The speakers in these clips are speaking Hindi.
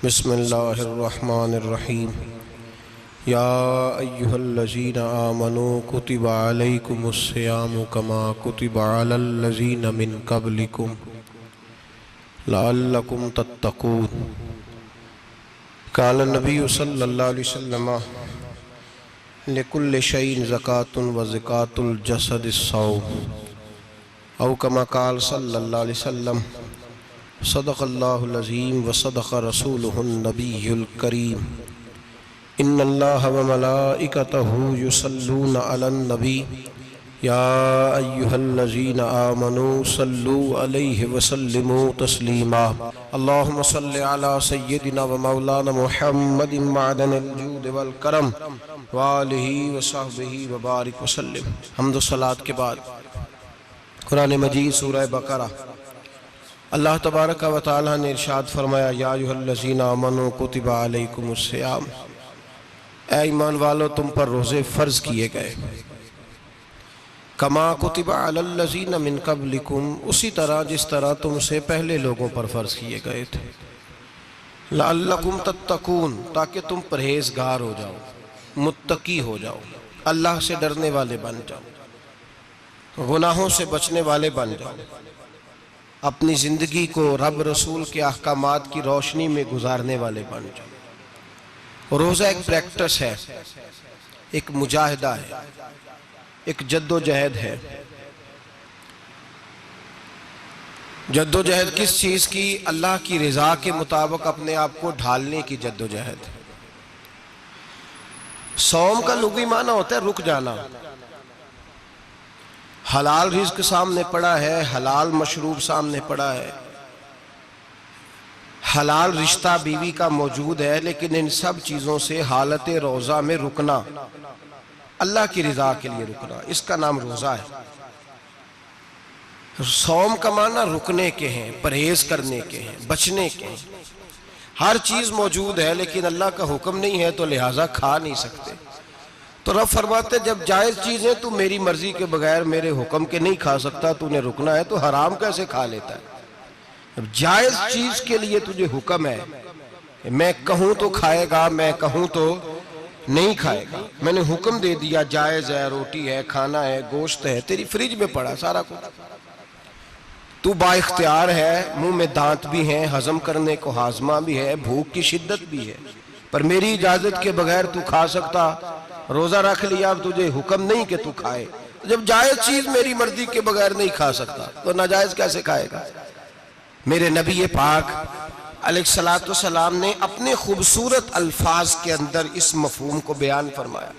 बिस्मिल्लाहिर्रहमानिर्रहीम। या अय्युहल्लज़ीना आमनू कुतिबा अलैकुमुस्सियामु कमा कुतिबा अलल्लज़ीना मिन क़ब्लिकुम लअल्लकुम तत्तक़ून। क़ाल नबी सल्लल्लाहु अलैहि वसल्लम लिकुल्लि शैइन ज़कातुन व ज़कातुल जसदिस्सौम औ कमा क़ाल सल्लल्लाहु अलैहि वसल्लम सदक़ल्लाहुल अज़ीम व सदक़ रसूलुहुन नबियुल करीम। इन्नल्लाह व मलाइकतहु युसल्लूना अलन नबी या अय्युहल्लज़ीना आमनू सल्लू अलैहि व सल्लिमू तस्लीमा। अल्लाहुम्मा सल्लि अला सय्यिदिना व मौलाना मुहम्मदिन मअदनिल जूद वल करम व आलिहि व सहबिहि व बारिक व सल्लिम। हम्द व सलात के बाद कुरान मजीद सूरह बकरा अल्लाह तबारक व तआला ने इरशाद फरमाया, या अय्युहल्लज़ीना आमनू कुतिबा अलैकुमुस्सियाम, ऐ ईमान वालो तुम पर रोज़े फ़र्ज़ किए गए। कमा कुतिबा अलल्लज़ीना मिन क़ब्लिकुम, उसी तरह जिस तरह तुमसे पहले लोगों पर फ़र्ज़ किए गए थे। लअल्लकुम तत्तक़ून, ताकि तुम परहेज़गार हो जाओ, मुत्तकी हो जाओ, अल्लाह से डरने वाले बन जाओ, गुनाहों से बचने वाले बन जाओ, अपनी ज़िंदगी को रब रसूल के अहकामात की रोशनी में गुजारने वाले बन जाओ। रोज़ा एक प्रैक्टिस है, एक मुजाहिदा है, एक जद्दोजहद है। जद्दोजहद किस चीज़ की? अल्लाह की रज़ा के मुताबिक अपने आप को ढालने की जद्दोजहद। सौम का लुग़वी माना होता है रुक जाना। हलाल रिज़्क सामने पड़ा है, हलाल मशरूब सामने पड़ा है, हलाल रिश्ता बीवी का मौजूद है, लेकिन इन सब चीज़ों से हालत रोज़ा में रुकना, अल्लाह की रज़ा के लिए रुकना, इसका नाम रोज़ा है। सौम का माना रुकने के हैं, परहेज करने के हैं, बचने के हैं। हर चीज़ मौजूद है लेकिन अल्लाह का हुक्म नहीं है तो लिहाजा खा नहीं सकते। तो रब फरमाते जब जायज़ चीज़ें तू मेरी मर्जी के बगैर मेरे हुक्म के नहीं खा सकता, तूने रुकना है, तो हराम कैसे खा लेता है? अब जायज़ चीज़ के लिए तुझे हुक्म है, मैं कहूँ तो खाएगा, मैं कहूँ तो नहीं खाएगा। मैंने हुक्म दे दिया, जायज़ है, रोटी है, खाना है, गोश्त है, तेरी फ्रिज में पड़ा सारा कुछ, तू बाइख्तियार है, मुंह में दांत भी हैं, हजम करने को हाजमा भी है, भूख की शिद्दत भी है, पर मेरी इजाज़त के बगैर तू खा सकता? रोज़ा रख लिया, अब तुझे हुक्म नहीं कि तू खाए। जब जायज़ चीज़ मेरी मर्जी के बगैर नहीं खा सकता तो नाजायज़ कैसे खाएगा? मेरे नबी पाक अलैहिस्सलातु वस्सलाम ने अपने खूबसूरत अल्फाज के अंदर इस मफहूम को बयान फरमाया।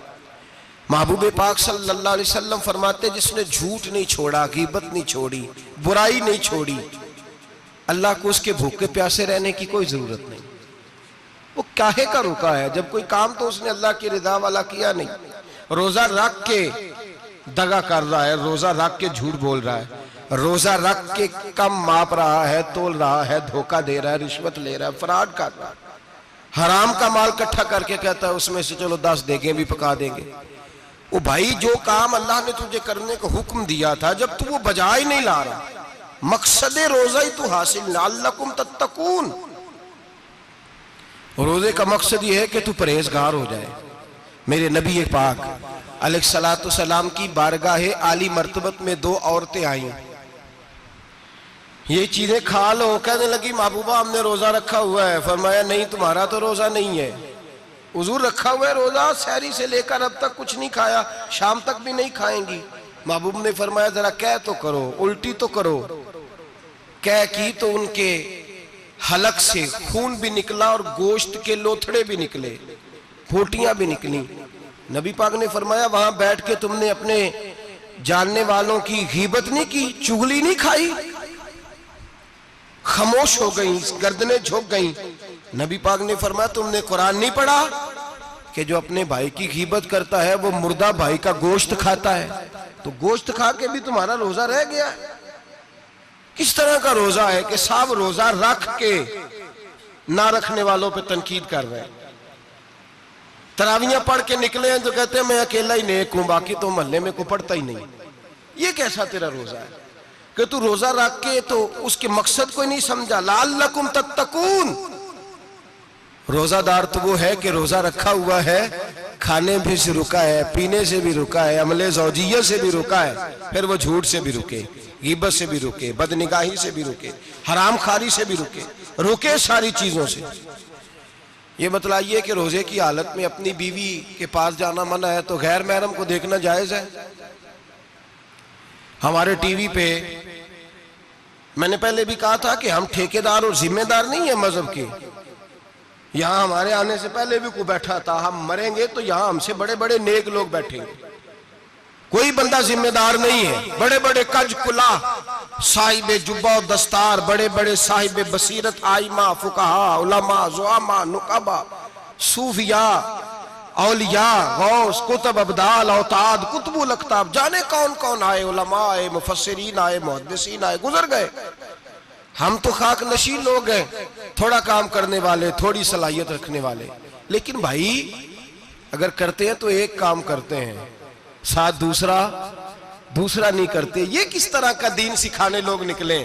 महबूब पाक सल्लल्लाहु अलैहि वसल्लम फरमाते, जिसने झूठ नहीं छोड़ा, गीबत नहीं छोड़ी, बुराई नहीं छोड़ी, अल्लाह को उसके भूखे प्यासे रहने की कोई ज़रूरत नहीं। वो काहे का रुका है? जब कोई काम तो उसने अल्लाह की रज़ा वाला किया नहीं। रोज़ा रख के दगा कर रहा है, रोज़ा रख के झूठ बोल रहा है, रोज़ा रख के कम माप रहा है, तोल रहा है, धोखा दे रहा है, रिश्वत ले रहा है, फ्रॉड कर रहा है, हराम का माल इकट्ठा करके कहता है उसमें से चलो 10 देगे भी पका देंगे। वो भाई जो काम अल्लाह ने तुझे करने का हुक्म दिया था, जब तू वो बजा ही नहीं ला रहा, मकसद रोज़ा ही तू हासिल ना, लअल्लकुम तत्तकून। रोज़े का मकसद ये है कि तू परहेजगार हो जाए। मेरे नबी पाक अलैहिस्सलातु वस्सलाम की बारगाह आली मर्तबत में 2 औरतें आईं। ये चीजें खा लो, कहने लगी महबूबा हमने रोज़ा रखा हुआ है। फरमाया नहीं, तुम्हारा तो रोज़ा नहीं है, हुजूर रखा हुआ है रोज़ा, सहरी से लेकर अब तक कुछ नहीं खाया, शाम तक भी नहीं खाएंगी। महबूब ने फरमाया जरा कह तो करो, उल्टी तो करो। कह की तो उनके हलक से खून भी निकला और गोश्त के लोथड़े भी निकले, फोटियां भी निकली। नबी पाक ने फरमाया वहां बैठ के तुमने अपने जानने वालों की गीबत नहीं की, चुगली नहीं खाई? खामोश हो गई, गर्दनें झुक गई। नबी पाक ने फरमाया तुमने कुरान नहीं पढ़ा कि जो अपने भाई की गीबत करता है वो मुर्दा भाई का गोश्त खाता है? तो गोश्त खा के भी तुम्हारा रोज़ा रह गया। किस तरह का रोज़ा है कि सब रोज़ा रख के ना रखने वालों पे तनकीद कर रहे हैं। तरावियां पढ़ के निकले हैं तो कहते हैं मैं अकेला ही नेक हूं, बाकी तो मोहल्ले में को पढ़ता ही नहीं। ये कैसा तेरा रोज़ा है कि तू रोज़ा रख के तो उसके मकसद को नहीं समझा? लअल्लकुम तत्तकून, रोजादार तो वो है कि रोजा रखा हुआ है, खाने भी से रुका है, पीने से भी रुका है, अमले ज़ौजिय्या से भी रुका है, फिर वो झूठ से भी रुके, गीबत से भी रुके, बदनिगाही से भी रुके, हराम खारी से भी रुके सारी चीजों से। ये बतलाइए कि रोजे की हालत में अपनी बीवी के पास जाना मना है तो गैर महरम को देखना जायज है? हमारे टीवी पे मैंने पहले भी कहा था कि हम ठेकेदार और जिम्मेदार नहीं है मजहब के। यहां हमारे आने से पहले भी कोई बैठा था, हम मरेंगे तो यहां हमसे बड़े बड़े नेक लोग बैठेंगे, कोई बंदा जिम्मेदार नहीं है। बड़े बड़े कज कुला साहिब जुब्बा दस्तार, बड़े बड़े साहिब बसीरत, आइमा, फुकाहा, उलमा, जुआमा, नुकाबा, सूफिया, औलिया, गौस, कुतुब, अब्दाल, औताद, कुतुबुल अख्ताब, जाने कौन कौन आए, उलमा आए, मुफस्सिरीन आए, मुहद्दिसीन आए, गुजर गए। हम तो खाक नशीन लोग हैं, थोड़ा काम करने वाले, थोड़ी सलाहियत रखने वाले। लेकिन भाई अगर करते हैं तो एक काम करते हैं, साथ दूसरा नहीं करते। ये किस तरह का दीन सिखाने लोग निकले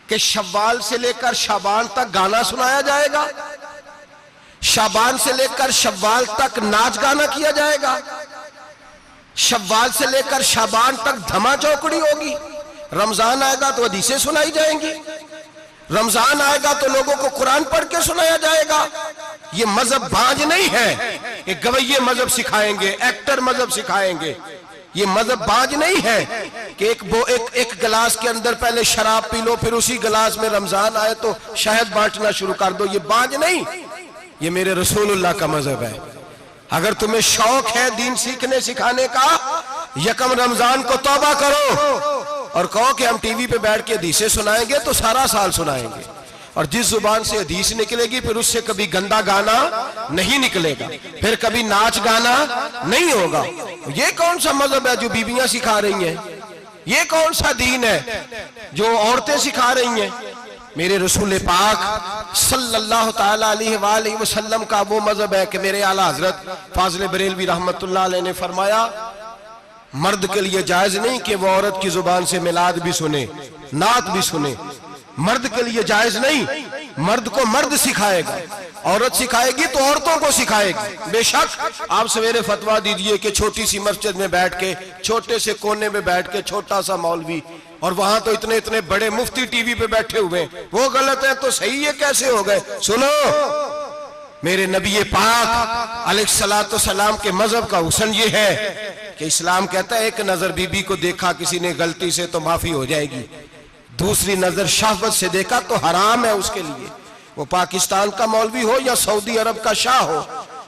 कि शव्वाल से लेकर शाबान तक गाना सुनाया जाएगा, शाबान से लेकर शव्वाल तक नाच गाना किया जाएगा, शव्वाल से लेकर शाबान तक धमा चौकड़ी होगी, रमजान आएगा तो हदीसें सुनाई जाएंगी, रमजान आएगा तो लोगों को कुरान पढ़ के सुनाया जाएगा। ये मजहब बाज नहीं है, एक गवैये मजहब सिखाएंगे, एक्टर मजहब सिखाएंगे। ये मजहब बाज नहीं है कि एक गिलास के अंदर पहले शराब पी लो, फिर उसी गिलास में रमजान आए तो शहद बांटना शुरू कर दो। ये बाज नहीं, ये मेरे रसूलुल्लाह का मजहब है। अगर तुम्हें शौक है दीन सीखने सिखाने का, यकम रमजान को तौबा करो और कहो कि हम टीवी पे बैठ के हदीसें सुनाएंगे तो सारा साल सुनाएंगे। और जिस जुबान से हदीस निकलेगी फिर उससे कभी गंदा गाना नहीं निकलेगा, फिर कभी नाच गाना नहीं होगा। ये कौन सा मजहब है जो बीबियां सिखा रही हैं? ये कौन सा दीन है जो औरतें सिखा रही हैं? मेरे रसूल पाक सल्लल्लाहु ताला अलैहि वसल्लम का वो मजहब है कि मेरे आला हजरत फाजिल बरेलवी रहमतुल्लाह अलैह ने फरमाया, मर्द के लिए जायज नहीं कि वो औरत की जुबान से मिलाद भी सुने, नात भी सुने। मर्द के लिए जायज नहीं, मर्द को मर्द सिखाएगा, औरत सिखाएगी तो औरतों को सिखाएगी। बेशक आप सवेरे फतवा दीजिए कि छोटी सी मस्जिद में बैठ के, छोटे से कोने में बैठ के छोटा सा मौलवी, और वहां तो इतने इतने बड़े मुफ्ती टीवी पे बैठे हुए, वो गलत है तो सही है कैसे हो गए? सुनो, मेरे नबी पाक अलैहिस्सलातु सलाम के मजहब का हुस्न ये है कि इस्लाम कहता है एक नजर बीबी को देखा किसी ने गलती से तो माफी हो जाएगी, दूसरी नजर शहवत से देखा तो हराम है उसके लिए। वो पाकिस्तान का मौलवी हो या सऊदी अरब का शाह हो,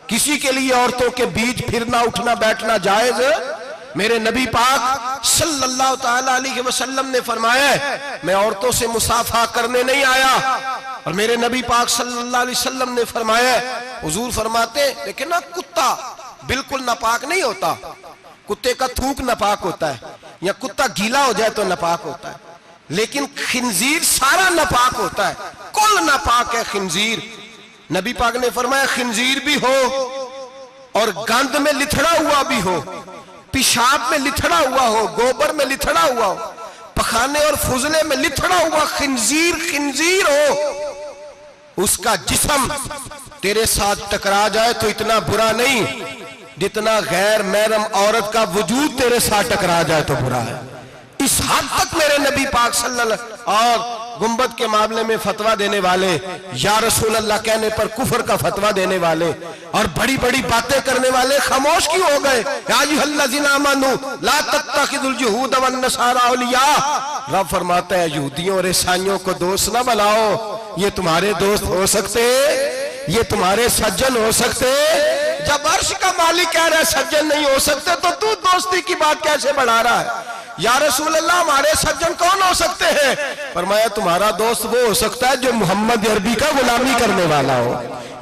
किसी के लिए औरतों के बीच फिरना उठना बैठना जायज है? मेरे नबी पाक सल्लल्लाहु ताला अलैहि वसल्लम ने फरमाया मैं औरतों से मुसाफा करने नहीं आया। और मेरे नबी पाक सल्लल्लाहु अलैहि वसल्लम ने फरमाया, हुजूर फरमाते लेकिन ना कुत्ता बिल्कुल नापाक नहीं होता, कुत्ते का थूक नापाक होता है, या कुत्ता गीला हो जाए तो नापाक होता है, लेकिन खिंजीर सारा नापाक होता है, कुल नापाक है खिंजीर। नबी पाक ने फरमाया खिंजीर भी हो और गंद में लिथड़ा हुआ भी हो, पेशाब में लिथड़ा हुआ हो, गोबर में लिथड़ा हुआ हो, पखाने और फुजले में लिथड़ा हुआ खिंजीर हो, उसका जिस्म तेरे साथ टकरा जाए तो इतना बुरा नहीं जितना गैर महरम औरत का वजूद तेरे साथ टकरा जाए तो बुरा है। इस हद तक मेरे नबी पाक सल्लल्लाहु और गुंबद के मामले में फतवा देने वाले, या रसूल अल्लाह कहने पर कुफर का फतवा देने वाले और बड़ी बड़ी बातें करने वाले खामोश क्यों हो गए? या अय्युहल्लज़ीना आमनू ला तत्तखिज़ुल यहूद वन नसारा औलिया। रब फरमाता है यहूदियों और ईसाइयों को दोस्त ना बनाओ, ये तुम्हारे दोस्त हो सकते, ये तुम्हारे सज्जन हो सकते। जब अर्श का मालिक कह रहा है सज्जन नहीं हो सकते तो तू दोस्ती की बात कैसे बढ़ा रहा है? या रसूल अल्लाह हमारे सज्जन कौन हो सकते हैं? फरमाया तुम्हारा दोस्त वो हो सकता है जो मोहम्मद अरबी का गुलामी करने वाला हो,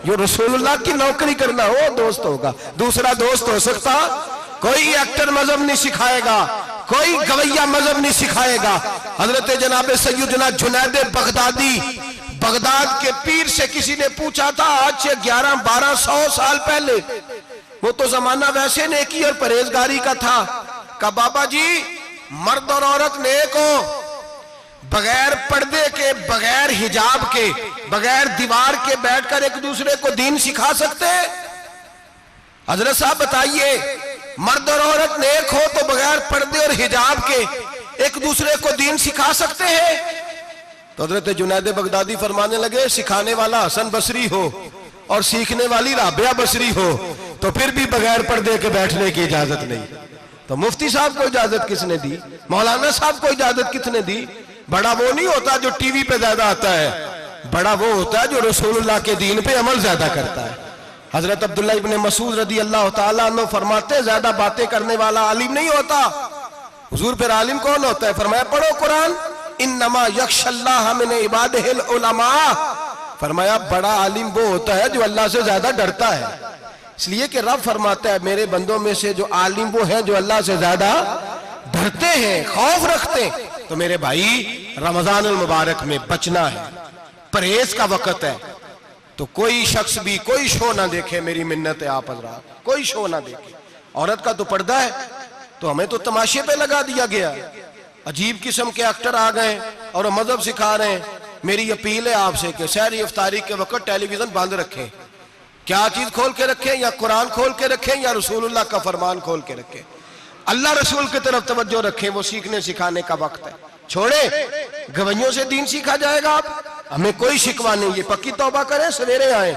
जो रसूलुल्लाह की नौकरी करना हो दोस्त होगा। दूसरा दोस्त हो सकता? कोई एक्टर मजहब नहीं सिखाएगा, कोई गवैया मजहब नहीं सिखाएगा। हजरत जनाब सैयदना जुनैद बगदादी, बगदाद के पीर से किसी ने पूछा था आज से 1100-1200 साल पहले, वो तो जमाना वैसे नेकी और परहेजगारी का था, कहा बाबा जी मर्द और औरत नेक हो, बगैर पर्दे के, बगैर हिजाब के, बगैर दीवार के बैठकर एक दूसरे को दीन सिखा सकते हैं? हजरत साहब बताइए, मर्द और औरत नेक हो तो बगैर पर्दे और हिजाब के एक दूसरे को दीन सिखा सकते हैं? तो हजरत जुनैद बगदादी फरमाने लगे, सिखाने वाला हसन बसरी हो और सीखने वाली राबिया बसरी हो तो फिर भी बगैर पर्दे के बैठने की इजाजत नहीं। तो मुफ्ती साहब को इजाजत किसने दी? मौलाना साहब को इजाजत किसने दी? बड़ा वो नहीं होता जो टीवी पे ज्यादा आता है, बड़ा वो होता है जो रसूलुल्लाह के दीन पे अमल ज्यादा करता है। हजरत अब्दुल्लाह इब्ने मसूद रदी अल्लाह ताला अन्हु फरमाते, ज्यादा बातें करने वाला आलिम नहीं होता। हुजूर फिर आलिम कौन होता है? फरमाया पढ़ो कुरान, इन्नमा यख्शल्लाह मिन इबादिहिल उलमा। फरमाया बड़ा आलिम वो होता है जो अल्लाह से ज्यादा डरता है। इसलिए कि रब फरमाता है, मेरे बंदों में से जो आलिम वो हैं जो अल्लाह से ज्यादा डरते हैं, खौफ रखते हैं। तो मेरे भाई, रमजान अल मुबारक में बचना है, परहेज का वक्त है। तो कोई शख्स भी कोई शो ना देखे, मेरी मिन्नत है आप हजरात, कोई शो ना देखे। औरत का तो पर्दा है, तो हमें तो तमाशे पे लगा दिया गया। अजीब किस्म के एक्टर आ गए और मजहब सिखा रहे हैं। मेरी अपील है आपसे कि सहरी इफ्तारी के वक्त टेलीविजन बंद रखें। क्या चीज खोल के रखें? या कुरान खोल के रखें या रसूलुल्लाह का फरमान खोल के रखें। अल्लाह रसूल की तरफ तवज्जो रखें, वो सीखने सिखाने का वक्त है। छोड़े गवैयों से दीन सीखा जाएगा। आप हमें कोई शिकवा नहीं, ये पक्की तौबा करें, सवेरे आए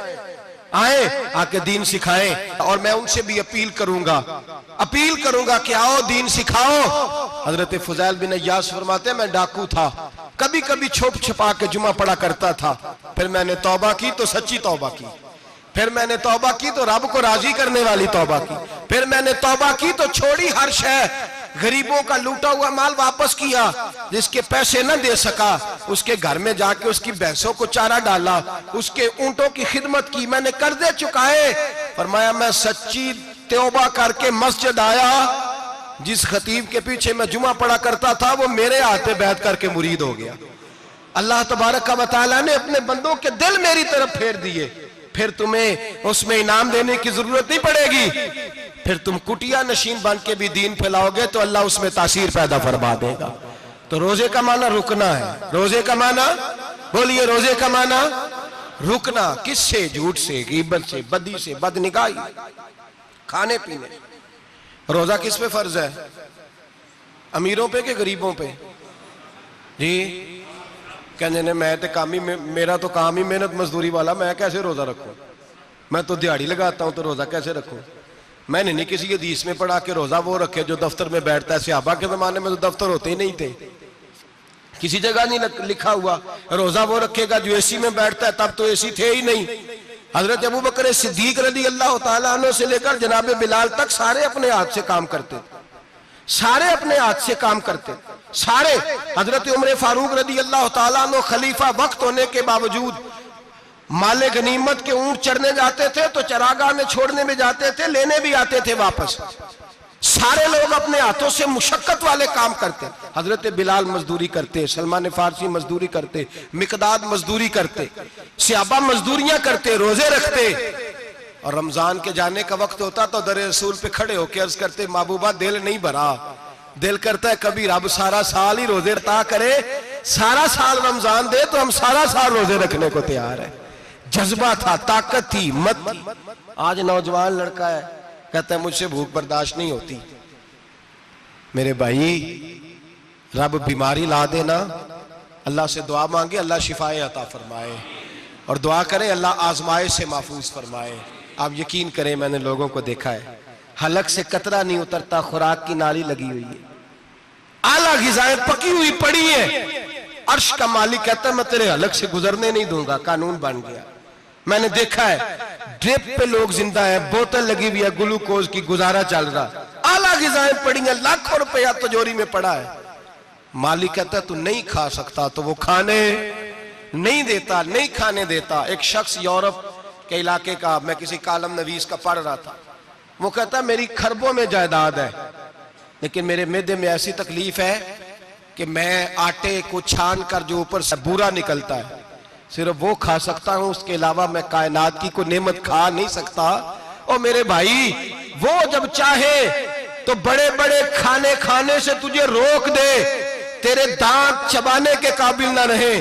आके दीन सिखाएं। और मैं उनसे भी अपील करूंगा कि आओ दीन सिखाओ। हजरत फुजैल बिन अय्यास फरमाते, मैं डाकू था, कभी कभी छुप छुपा के जुमा पढ़ा करता था, फिर मैंने तौबा की तो सच्ची तौबा की, फिर मैंने तौबा की तो रब को राजी करने वाली तौबा की, फिर मैंने तौबा की तो छोड़ी हर शय, गरीबों का लूटा हुआ माल वापस किया, जिसके पैसे न दे सका उसके घर में जाके उसकी भैंसों को चारा डाला, उसके ऊंटों की खिदमत की, मैंने कर्जे चुकाए। फरमाया मैं सच्ची तौबा करके मस्जिद आया, जिस खतीब के पीछे मैं जुमा पढ़ा करता था वो मेरे हाथ पे बैठ करके मुरीद हो गया। अल्लाह तबारक व तआला ने अपने बंदों के दिल मेरी तरफ फेर दिए। फिर तुम्हें उसमें इनाम देने की जरूरत नहीं पड़ेगी, फिर तुम कुटिया नशीन बन के भी दीन फैलाओगे तो अल्लाह उसमें तासीर पैदा फरमा देगा। तो रोजे का माना रुकना है। रोजे का माना बोलिए, रोजे का माना रुकना। किससे? झूठ से, गीबत से, बदी से, बदनिगाही, खाने पीने। रोजा किस पे फर्ज है? अमीरों पे कि गरीबों पे? जी कहने ने मैं तो काम ही, मेरा तो काम ही मेहनत मजदूरी वाला, मैं कैसे रोजा रखूं? मैं तो दिहाड़ी लगाता हूं तो रोजा कैसे रखूं? मैंने नहीं किसी हदीस में पढ़ा कि रोजा वो रखे जो दफ्तर में बैठता है। सहाबा के जमाने में तो दफ्तर होते ही नहीं थे, किसी जगह नहीं लिखा हुआ रोजा वो रखेगा जो एसी में बैठता है, तब तो एसी थे ही नहीं। हजरत अबू बकर सिद्दीक रज़ी अल्लाह ताला अन्हु से लेकर जनाब बिलाल तक सारे अपने हाथ से काम करते, सारे अपने हाथ से काम करते, सारे। हजरत उमर फारूक रज़ी अल्लाह ताला अन्हु खलीफा वक्त होने के बावजूद माले गनीमत के ऊंट चढ़ने जाते थे तो चरागाह में छोड़ने में जाते थे, लेने भी आते थे वापस। सारे लोग अपने हाथों से मुशक्कत वाले काम करते। हजरत बिलाल मजदूरी करते, सलमान फारसी मजदूरी करते, मिकदाद मजदूरी करते, सहाबा मजदूरियां करते, रोजे रखते। और रमजान के जाने का वक्त होता तो दर रसूल पे खड़े होकर अर्ज करते, महबूबा दिल नहीं भरा, दिल करता है कभी रब सारा साल ही रोजे रखता करे, सारा साल रमजान दे तो हम सारा साल रोजे रखने को तैयार है। जज्बा था, ताकत थी, हिम्मत थी। आज नौजवान लड़का है, कहता है मुझसे भूख बर्दाश्त नहीं होती। मेरे भाई, रब बीमारी ला देना, अल्लाह से दुआ मांगे, अल्लाह शिफाए अता फरमाए, और दुआ करें अल्लाह आजमाइश से महफूज फरमाए। आप यकीन करें, मैंने लोगों को देखा है, हलक से कतरा नहीं उतरता, खुराक की नाली लगी हुई है, आला ग़िज़ाएं पकी हुई पड़ी है। अर्श का मालिक कहता है मैं तेरे हलक से गुजरने नहीं दूंगा, कानून बन गया। मैंने देखा है ड्रिप पे लोग जिंदा है, बोतल लगी हुई है ग्लूकोज की, गुजारा चल रहा, आला ग़िज़ाएं पड़ी है, लाखों रुपया तिजोरी में पड़ा है। मालिक कहता है तू नहीं खा सकता, तो वो खाने नहीं देता, नहीं खाने देता। एक शख्स यूरोप के इलाके का, मैं किसी कालम नवीस का पढ़ रहा था, वो कहता मेरी खरबों में जायदाद है, लेकिन मेरे मैदे में ऐसी तकलीफ है कि मैं आटे को छान कर जो ऊपर से बूरा निकलता है सिर्फ वो खा सकता हूं, उसके अलावा मैं कायनात की कोई नेमत खा नहीं सकता। और मेरे भाई, वो जब चाहे तो बड़े बड़े खाने खाने से तुझे रोक दे, तेरे दांत चबाने के काबिल ना रहे,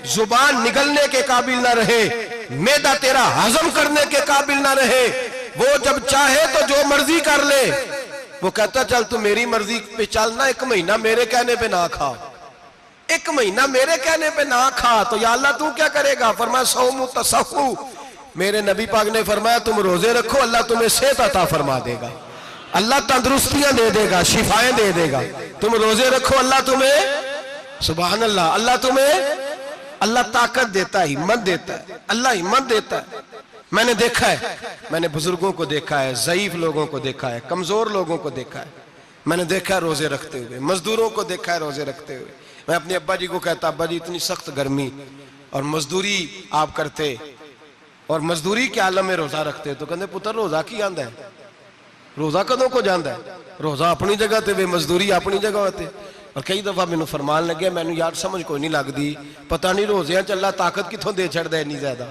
जुबान निगलने के काबिल ना रहे, मैदा तेरा हजम करने के काबिल ना रहे, वो जब चाहे तो जो मर्जी कर ले। वो कहता चल तू मेरी मर्जी पे चल ना, 1 महीना मेरे कहने पे ना खा, 1 महीना मेरे कहने पे ना खा, तो या अल्लाह तू क्या करेगा? फरमाया सौमु तसहु, मेरे नबी पाक ने फरमाया तुम रोजे रखो, अल्लाह तुम्हें सेहत अता फरमा देगा, अल्लाह तंदुरुस्तियां दे देगा, शिफाएं दे देगा। तुम रोजे रखो, अल्लाह तुम्हें, सुभान अल्लाह, अल्लाह तुम्हें, अल्लाह ताकत देता है, हिम्मत देता है, अल्लाह हिम्मत देता है। मैंने देखा है, मैंने बुजुर्गों को देखा है, ज़ईफ लोगों को देखा है, कमजोर लोगों को देखा है, मैंने देखा है रोजे रखते हुए, मजदूरों को देखा है रोजे रखते हुए। मैं अपने अब्बा जी को कहता, अब्बा जी इतनी सख्त गर्मी और मजदूरी आप करते और मजदूरी के आलम में रोजा रखते, तो कहते पुत्र रोजा की आंदा है, रोजा कदों को जाता है, रोजा अपनी जगह ते वे मजदूरी अपनी जगह होते। और कई दफा मैनू फरमान लगे, मैनू यार समझ कोई नहीं लगती, पता नहीं रोजिया चला ताकत कितों दे छड़दा इन्नी ज्यादा,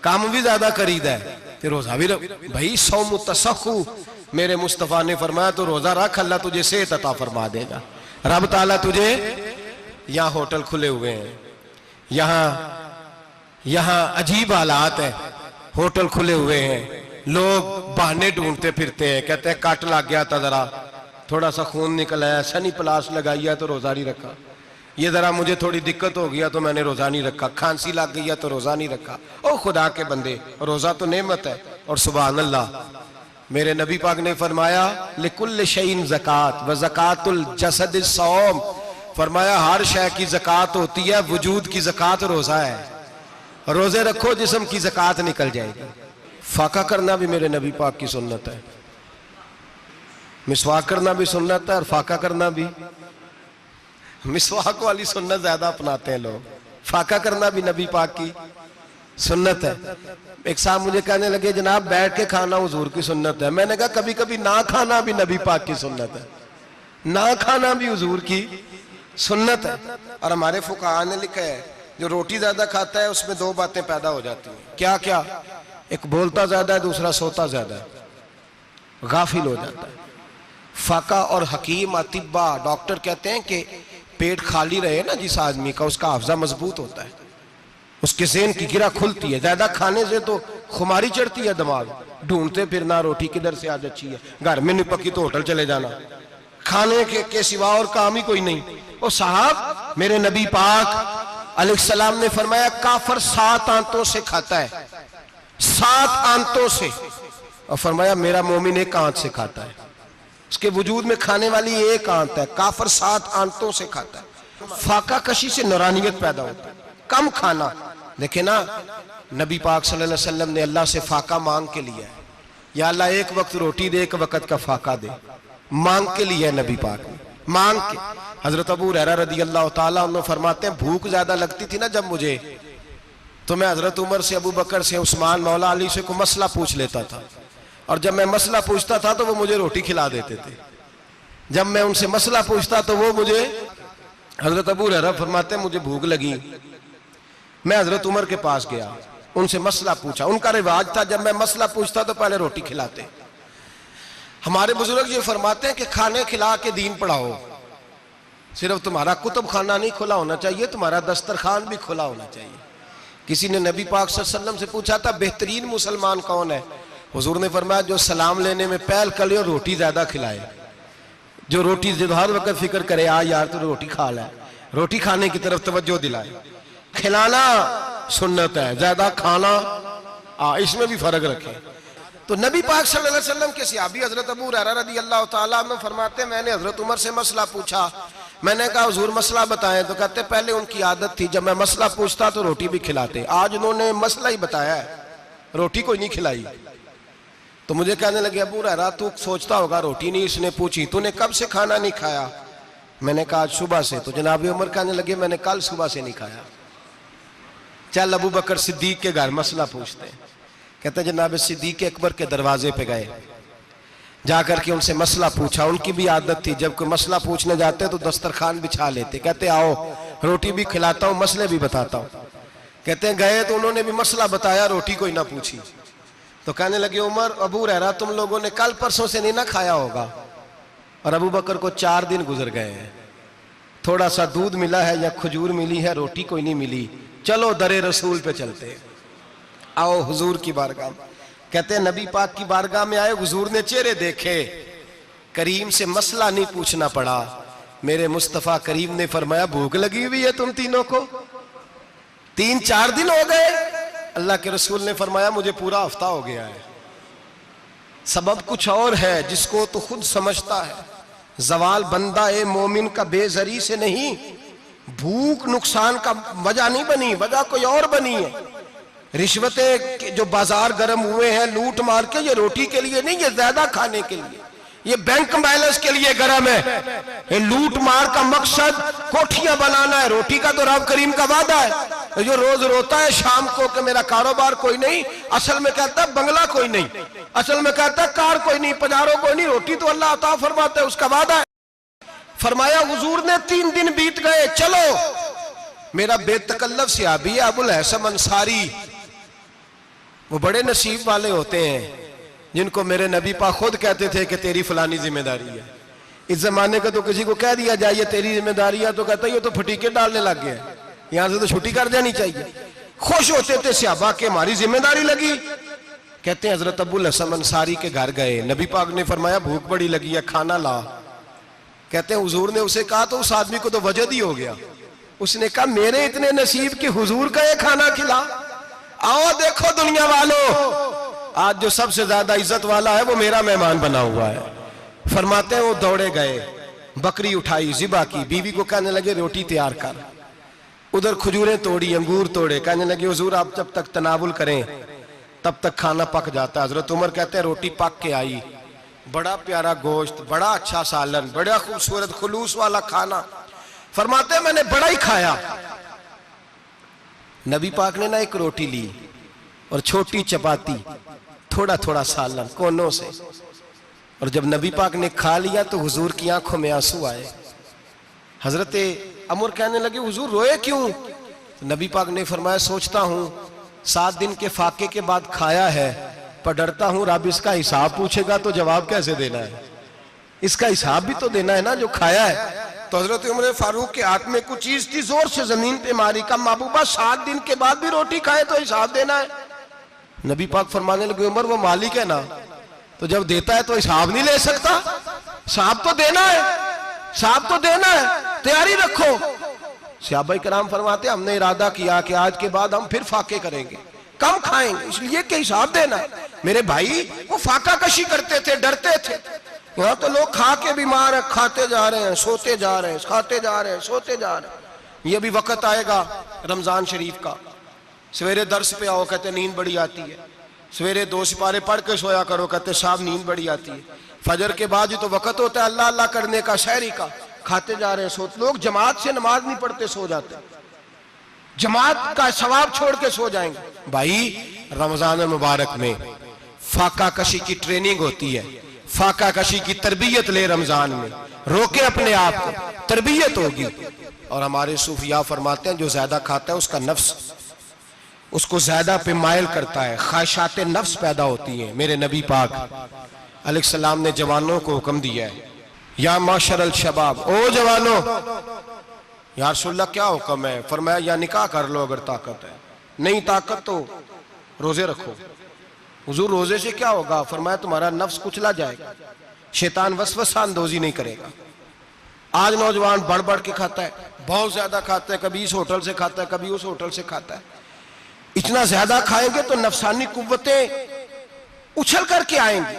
काम भी ज्यादा करीदा है ते रोजा भी भाई सौमु तसहु, मेरे मुस्तफा ने फरमाया तो रोजा रख, अल्लाह तुझे सेहत अता फरमा देगा। रब ताला तुझे, यहाँ होटल खुले हुए हैं, यहाँ अजीब हालात है, होटल खुले हुए हैं, लोग बहाने ढूंढते फिरते हैं, कहते हैं कट लग गया था, जरा थोड़ा सा खून निकल आया, सनी प्लास लगाई है तो रोजा नहीं रखा, ये जरा मुझे थोड़ी दिक्कत हो गया तो मैंने रोजा नहीं रखा, खांसी लग गई है तो रोजा नहीं रखा। ओ खुदा के बंदे, रोजा तो नेमत है। और सुभान अल्लाह, मेरे नबी पाक ने फरमाया लिकुल्ल शैइन ज़कात व ज़कातुल जसद सौम, फरमाया हर शय की ज़कात होती है, वजूद की ज़कात रोजा है, रोजे रखो जिस्म की ज़कात निकल जाएगी। फाका करना भी मेरे नबी पाक की सुन्नत है, मिसवाक करना भी सुन्नत है और फाका करना भी। मिसवाक वाली सुन्नत ज्यादा अपनाते हैं लोग, फाका करना भी नबी पाक की सुन्नत है। एक साहब मुझे कहने लगे जनाब बैठ के खाना हुजूर की सुन्नत है, मैंने कहा कभी कभी ना खाना भी नबी पाक की सुन्नत है, ना खाना भी हुजूर की सुन्नत है। और हमारे फुकाहा ने लिखा है जो रोटी ज्यादा खाता है उसमें 2 बातें पैदा हो जाती हैं, क्या क्या? एक बोलता ज्यादा है, दूसरा सोता ज्यादा है, गाफिल हो जाता है। फाका और हकीम अतिब्बा, डॉक्टर कहते हैं कि पेट खाली रहे ना जिस आदमी का, उसका हाफजा मजबूत होता है, उसके ज़हन की गिरा खुलती है। ज्यादा खाने से तो खुमारी चढ़ती है, दिमाग ढूंढते फिरना, रोटी किधर से आज अच्छी है, घर में नहीं पकी तो होटल चले जाना, खाने के सिवा और काम ही कोई नहीं। ओ साहब, मेरे नबी पाक अलैहिस्सलाम ने फरमाया काफर 7 आंतों से खाता है, 7 आंतों से, और फरमाया मेरा मोमिन 1 आंत से खाता है, उसके वजूद में खाने वाली 1 आंत है, काफर 7 आंतों से खाता है। फाका कशी से नूरानियत पैदा होता है, कम खाना। देखे ना, नबी पाक सल्लल्लाहु अलैहि वसल्लम ने अल्लाह से फाका मांग के लिया है, या अल्लाह 1 वक्त रोटी दे, 1 वक्त का फाका दे, मांग के लिया है नबी पाक ने, मांग के। हजरत अबू हुरैरा रदी अल्लाह ताला अन्हु फरमाते हैं भूख ज्यादा लगती थी ना जब मुझे, तो मैं हजरत उमर से, अबू बकर से, उस्मान, मौला अली से कोई मसला पूछ लेता था, और जब मैं मसला पूछता था तो वो मुझे रोटी खिला देते थे। जब मैं उनसे मसला पूछता तो वो मुझे, हजरत अबू हुरैरा फरमाते हैं मुझे भूख लगी, मैं हजरत उमर के पास गया, उनसे मसला पूछा। उनका रिवाज था जब मैं मसला पूछता तो पहले रोटी खिलाते। हमारे बुजुर्ग ये फरमाते हैं कि खाने खिला के दीन पढ़ाओ, सिर्फ तुम्हारा कुतुब खाना नहीं खुला होना चाहिए, तुम्हारा दस्तरखान भी खुला होना चाहिए। किसी ने नबी पाक सल्लल्लाहु अलैहि वसल्लम से पूछा था बेहतरीन मुसलमान कौन है, हुजूर ने फरमाया जो सलाम लेने में पहल करे और रोटी ज्यादा खिलाए, जो रोटी जो हर वक्त फिक्र करे आ यार तो रोटी खा ले, रोटी खाने की तरफ तवज्जो दिलाए। खिलाना सुन्नत है, ज्यादा खाना इसमें भी फर्क रखे। तो नबी पाक सल्लल्लाहु अलैहि वसल्लम के सहाबी हजरत अबू हुरैरा रज़ी अल्लाह ताला अन्हु फरमाते हैं मैंने हजरत उमर से मसला पूछा, मैंने कहा हुजूर मसला बताएं, तो कहते पहले उनकी आदत थी जब मैं मसला पूछता तो रोटी भी खिलाते, आज उन्होंने मसला ही बताया है, रोटी कोई नहीं खिलाई। तो मुझे कहने लगे अबू हुरैरा तू सोचता होगा रोटी नहीं इसने पूछी, तूने कब से खाना नहीं खाया? मैंने कहा आज सुबह से। तो जनाब उमर कहने लगे मैंने कल सुबह से नहीं खाया। चल अबू बकर सिद्दीक के घर मसला पूछते हैं। कहते जनाब सिद्दीक अकबर के दरवाजे पे गए, जाकर के उनसे मसला पूछा। उनकी भी आदत थी जब कोई मसला पूछने जाते तो दस्तरखान बिछा लेते, कहते आओ रोटी भी खिलाता हूँ मसले भी बताता हूँ। कहते हैं गए तो उन्होंने भी मसला बताया, रोटी कोई ना पूछी। तो कहने लगे उमर अबू हुरैरा तुम लोगों ने कल परसों से नहीं ना खाया होगा। और अबू बकर को 4 दिन गुजर गए हैं, थोड़ा सा दूध मिला है या खजूर मिली है, रोटी कोई नहीं मिली, चलो दरे रसूल पे चलते हैं, आओ हुजूर की बारगाह। कहते हैं नबी पाक की बारगाह में आए, हुजूर ने चेहरे देखे, करीम से मसला नहीं पूछना पड़ा। मेरे मुस्तफा करीम ने फरमाया भूख लगी हुई है तुम तीनों को, 3-4 दिन हो गए। अल्लाह के रसूल ने फरमाया मुझे पूरा हफ्ता हो गया है। सबब कुछ और है जिसको तो खुद समझता है। जवाल बंदा ए मोमिन का बेजरी से नहीं, भूख नुकसान का वजह नहीं बनी, वजह कोई और बनी है। रिश्वतें जो बाजार गर्म हुए हैं लूट मार के, ये रोटी के लिए नहीं, ये ज्यादा खाने के लिए, ये बैंक बैलेंस के लिए गर्म है। ये लूट मार का मकसद कोठियां बनाना है, रोटी का तो रब करीम का वादा है। जो रोज रोता है शाम को कि मेरा कारोबार कोई नहीं, असल में कहता है बंगला कोई नहीं, असल में कहता है कार कोई नहीं, पजारो कोई नहीं, रोटी तो अल्लाह अता फरमाता है, उसका वादा है। फरमाया हुजूर ने 3 दिन बीत गए, चलो। मेरा बेतकल्लफ सहाबी है अबुल हसन अंसारी, वो बड़े नसीब वाले होते हैं जिनको मेरे नबी पाक खुद कहते थे कि तेरी फलानी जिम्मेदारी है। इस जमाने का तो किसी को कह दिया जाए ये तेरी जिम्मेदारी है तो कहता है ये तो फटीके डालने लग गया, यहां से तो छुट्टी कर जानी चाहिए। खुश होते थे सहाबा के हमारी जिम्मेदारी लगी। कहते हैं हजरत अबुल हसन अंसारी के घर गए, नबी पाक ने फरमाया भूख बड़ी लगी है, खाना ला। कहते हैं हुजूर ने उसे कहा तो उस आदमी को तो वजद ही हो गया। उसने कहा मेरे इतने नसीब कि हुजूर का ये खाना खिला। आओ देखो दुनिया वालों, आज जो सबसे ज्यादा इज्जत वाला है वो मेरा मेहमान बना हुआ है। फरमाते हैं वो दौड़े गए, बकरी उठाई, जिबा की, बीवी को कहने लगे रोटी तैयार कर। उधर खजूरें तोड़ी, अंगूर तोड़े, कहने लगे हुजूर आप जब तक तनावुल करें तब तक खाना पक जाता है। हजरत उमर कहते हैं रोटी पक के आई, बड़ा प्यारा गोश्त, बड़ा अच्छा सालन, बड़ा खूबसूरत खुलूस वाला खाना। फरमाते हैं मैंने बड़ा ही खाया। नबी पाक ने ना एक रोटी ली और छोटी चपाती, थोड़ा थोड़ा सालन कोनों से, और जब नबी पाक ने खा लिया तो हुजूर की आंखों में आंसू आए। हजरत अमर कहने लगे हुजूर रोए क्यों? तो नबी पाक ने फरमाया सोचता हूं 7 दिन के फाके के बाद खाया है, पर डरता हूं रब इसका हिसाब पूछेगा तो जवाब कैसे देना है, इसका हिसाब भी तो देना है ना जो खाया है। तो हजरत उमर फारूक के हाथ में कुछ चीज थी, जोर से जमीन पे मारी, का महबूबा 7 दिन के बाद भी रोटी खाए तो हिसाब देना है। नबी पाक फरमाने लगे उमर वो मालिक है ना, तो जब देता है तो हिसाब नहीं ले सकता, हिसाब तो देना है, हिसाब तो देना है, तैयारी रखो। सहाबा किराम फरमाते हमने इरादा किया कि आज के बाद हम फिर फाके करेंगे, कम खाएंगे, इसलिए कि हिसाब देना है। मेरे भाई वो फाका कशी करते थे, डरते थे। यहाँ तो लोग खा के बीमार है, खाते जा रहे हैं, सोते जा रहे हैं, खाते जा रहे हैं, सोते जा रहे हैं। ये भी वक्त आएगा रमजान शरीफ का, सवेरे दर्स पे आओ कहते नींद बड़ी आती है, सवेरे 2 सिपारे पढ़ के सोया करो कहते साहब नींद बड़ी आती है। फजर के बाद ही तो वक्त होता है अल्लाह अल्लाह करने का, शहरी का, खाते जा रहे हैं, सोते। लोग जमात से नमाज नहीं पढ़ते, सो जाते, जमात का सवाब छोड़ के सो जाएंगे। भाई रमजान मुबारक में फाका कशी की ट्रेनिंग होती है, फाका कशी की तरबियत ले, रमजान में रोके अपने आप को, तरबियत होगी। और हमारे सूफिया फरमाते हैं जो ज्यादा खाता है उसका नफ्स उसको ज्यादा पे मायल करता है, ख्वाहिशात नफ्स पैदा होती हैं। मेरे नबी पाक अलैहिस्सलाम ने जवानों को हुक्म दिया है, या माशरल शबाब, ओ जवानों, या रसूलल्लाह क्या हुक्म है? फरमाया या निकाह कर लो अगर ताकत है, नहीं ताकत तो रोजे रखो। हुजूर रोजे से क्या होगा? फरमाया तुम्हारा नफ्स कुचला जाएगा, शैतान वसवसा अंदोजी नहीं करेगा। आज नौजवान बढ़ बढ़ के खाता है, बहुत ज्यादा खाता है, कभी इस होटल से खाता है, कभी उस होटल से खाता है। इतना ज्यादा खाएंगे तो नफसानी कुव्वतें उछल करके आएंगी।